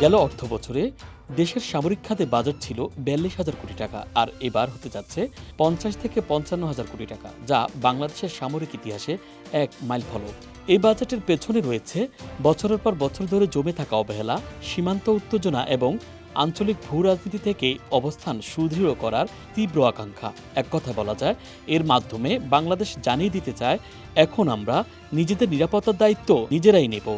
গেল অর্থবছরে দেশের সামরিক খাতে বাজেট ছিল ৪২,০০০ কোটি টাকা, আর এবার হতে যাচ্ছে ৫০ থেকে ৫৫,০০০ কোটি টাকা, যা বাংলাদেশের সামরিক ইতিহাসে এক মাইলফলক। এই বাজেটের পেছনে রয়েছে বছরের পর বছর ধরে জমে থাকা অবহেলা, সীমান্ত উত্তেজনা এবং আঞ্চলিক ভূ রাজনীতি থেকে অবস্থান সুদৃঢ় করার তীব্র আকাঙ্ক্ষা। এক কথা বলা যায়, এর মাধ্যমে বাংলাদেশ জানিয়ে দিতে চায়, এখন আমরা নিজেদের নিরাপত্তার দায়িত্ব নিজেরাই নেব।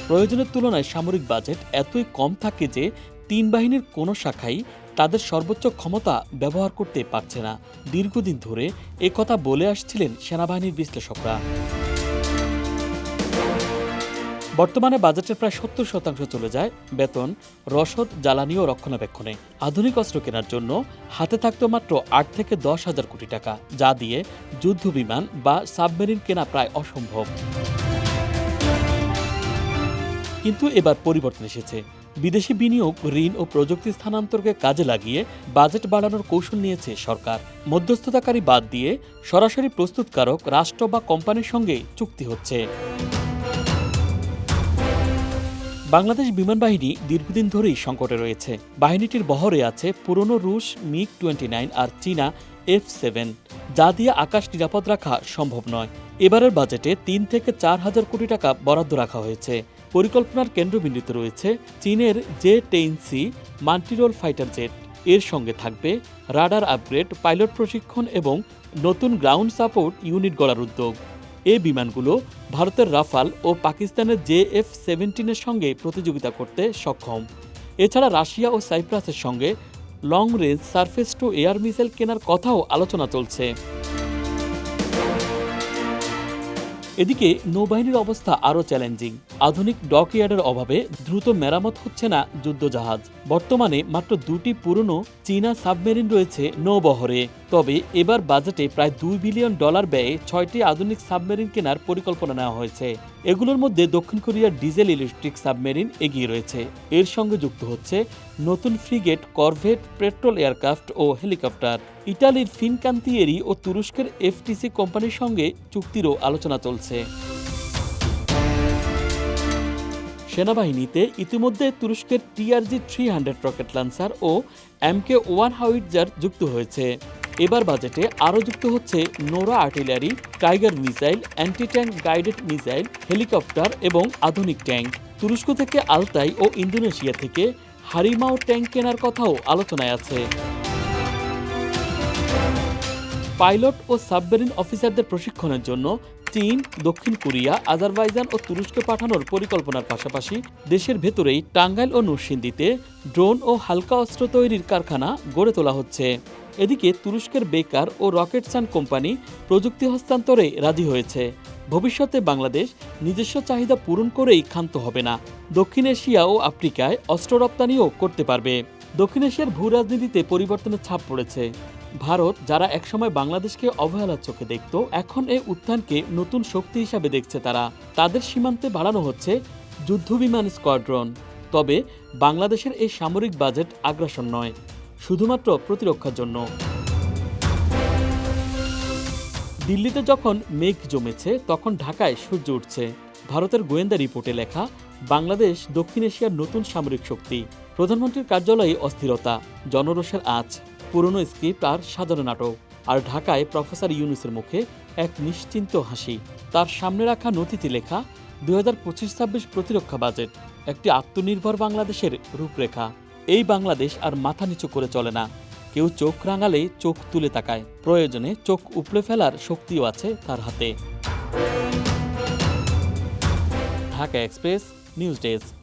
প্রয়োজনের তুলনায় সামরিক বাজেট এতই কম থাকে যে তিন বাহিনীর কোনো শাখাই তাদের সর্বোচ্চ ক্ষমতা ব্যবহার করতে পারছে না। দীর্ঘদিন ধরে কথা বলে আসছিলেন সেনাবাহিনীর বিশ্লেষকরা। বর্তমানে বাজেটের প্রায় ৭০% চলে যায় বেতন, রসদ, জ্বালানি ও রক্ষণাবেক্ষণে। আধুনিক অস্ত্র কেনার জন্য হাতে থাকতো মাত্র ৮ থেকে ১০,০০০ কোটি টাকা, যা দিয়ে যুদ্ধ বিমান বা সাবমেরিন কেনা প্রায় অসম্ভব। কিন্তু এবার পরিবর্তন এসেছে। বিদেশি বিনিয়োগ, ঋণ ও প্রযুক্তি স্থানান্তরকে কাজে লাগিয়ে বাজেট বাড়ানোর কৌশল নিয়েছে সরকার। মধ্যস্থতাকারী বাদ দিয়ে সরাসরি প্রস্তুতকারক রাষ্ট্র বা কোম্পানির সঙ্গে চুক্তি হচ্ছে। বাংলাদেশ বিমান বাহিনী দীর্ঘদিন ধরেই সংকটে রয়েছে। বাহিনীটির বহরে আছে পুরনো রুশ MiG-29 আর চীনা F-7, যা দিয়ে আকাশ নিরাপদ রাখা সম্ভব নয়। এবারের বাজেটে ৩ থেকে ৪,০০০ কোটি টাকা বরাদ্দ রাখা হয়েছে। পরিকল্পনার কেন্দ্রবিন্দুতে রয়েছে চীনের J-10C মাল্টিরোল ফাইটার জেট। এর সঙ্গে থাকবে রাডার আপগ্রেড, পাইলট প্রশিক্ষণ এবং নতুন গ্রাউন্ড সাপোর্ট ইউনিট গড়ার উদ্যোগ। এই বিমানগুলো ভারতের রাফাল ও পাকিস্তানের JF-17-এর সঙ্গে প্রতিযোগিতা করতে সক্ষম। এছাড়া রাশিয়া ও সাইপ্রাসের সঙ্গে long range surface two air missile কেনার কথাও আলোচনা চলছে। এদিকে নৌবাহিনীর অবস্থা আরও চ্যালেঞ্জিং। আধুনিক ডকইয়ার্ডের অভাবে দ্রুত মেরামত হচ্ছে না যুদ্ধজাহাজ। বর্তমানে মাত্র ২টি পুরনো চীনা সাবমেরিন রয়েছে নৌবহরে। তবে এবার বাজেটে প্রায় $২ বিলিয়ন ব্যয়ে ৬টি আধুনিক সাবমেরিন কেনার পরিকল্পনা নেওয়া হয়েছে। এগুলোর মধ্যে দক্ষিণ কোরিয়ার ডিজেল ইলেকট্রিক সাবমেরিন এগিয়ে রয়েছে। এর সঙ্গে যুক্ত হচ্ছে নতুন ফ্রিগেট, করভেট, পেট্রোল এয়ারক্রাফট ও হেলিকপ্টার। ইটালির ফিনকান্তিয়েরি ও তুরস্কের FTC কোম্পানির সঙ্গে চুক্তিরও আলোচনা চলছে। সেনাবাহিনীতে ইতিমধ্যে তুরস্কের TRG-300 রকেট লঞ্চার ও MK-1 হাউইটজার যুক্ত হয়েছে। এবার বাজেটে আরও যুক্ত হচ্ছে Nora artillery, tiger missile, anti tank guided missile, helicopter এবং আধুনিক ট্যাঙ্ক। তুরস্ক থেকে আলতাই ও ইন্দোনেশিয়া থেকে হারিমাও ট্যাঙ্ক কেনার কথাও আলোচনায় আছে। পাইলট ও সাবমেরিন অফিসারদের প্রশিক্ষণের জন্য চীন, দক্ষিণ কোরিয়া, আজারবাইজান ও তুরস্কে পাঠানোর পরিকল্পনার পাশাপাশি দেশের ভেতরেই টাঙ্গাইল ও নরসিংদীতে ড্রোন ও হালকা অস্ত্র তৈরির কারখানা গড়ে তোলা হচ্ছে। এদিকে তুরস্কের বেকার ও রকেটসান কোম্পানি প্রযুক্তি হস্তান্তরে রাজি হয়েছে। ভবিষ্যতে বাংলাদেশ নিজস্ব চাহিদা পূরণ করেই ক্ষান্ত হবে না। দক্ষিণ এশিয়া ও আফ্রিকায় অস্ত্র রপ্তানিও করতে পারবে। দক্ষিণ এশিয়ার ভূ রাজনীতিতে পরিবর্তনের ছাপ পড়েছে। ভারত, যারা একসময় বাংলাদেশকে অবহেলার চোখে দেখত, এখন এই উত্থানকে নতুন শক্তি হিসাবে দেখছে তারা। তাদের সীমান্তে বাড়ানো হচ্ছে যুদ্ধবিমান স্কোয়াড্রন। তবে বাংলাদেশের এই সামরিক বাজেট আগ্রাসন নয়, শুধুমাত্র প্রতিরক্ষার জন্য। দিল্লিতে যখন মেঘ জমেছে, তখন ঢাকায় সূর্য উঠছে। ভারতের গোয়েন্দা রিপোর্টে লেখা, বাংলাদেশ দক্ষিণ এশিয়ার নতুন সামরিক শক্তি। প্রধানমন্ত্রীর কার্যালয়ে অস্থিরতা, জনরোষের আঁচ, পুরনো স্ক্রিপ্ট আর সাজানো নাটক। আর ঢাকায় প্রফেসর ইউনূসের মুখে এক নিশ্চিন্ত হাসি। তার সামনে রাখা নথিতে লেখা 2025-26 প্রতিরক্ষা বাজেট, একটি আত্মনির্ভর বাংলাদেশের রূপরেখা। এই বাংলাদেশ আর মাথা নিচু করে চলে না। কেউ চোখ রাঙালে চোখ তুলে তাকায়। প্রয়োজনে চোখ উপড়ে ফেলার শক্তিও আছে তার হাতে। Dhaka express, news desk.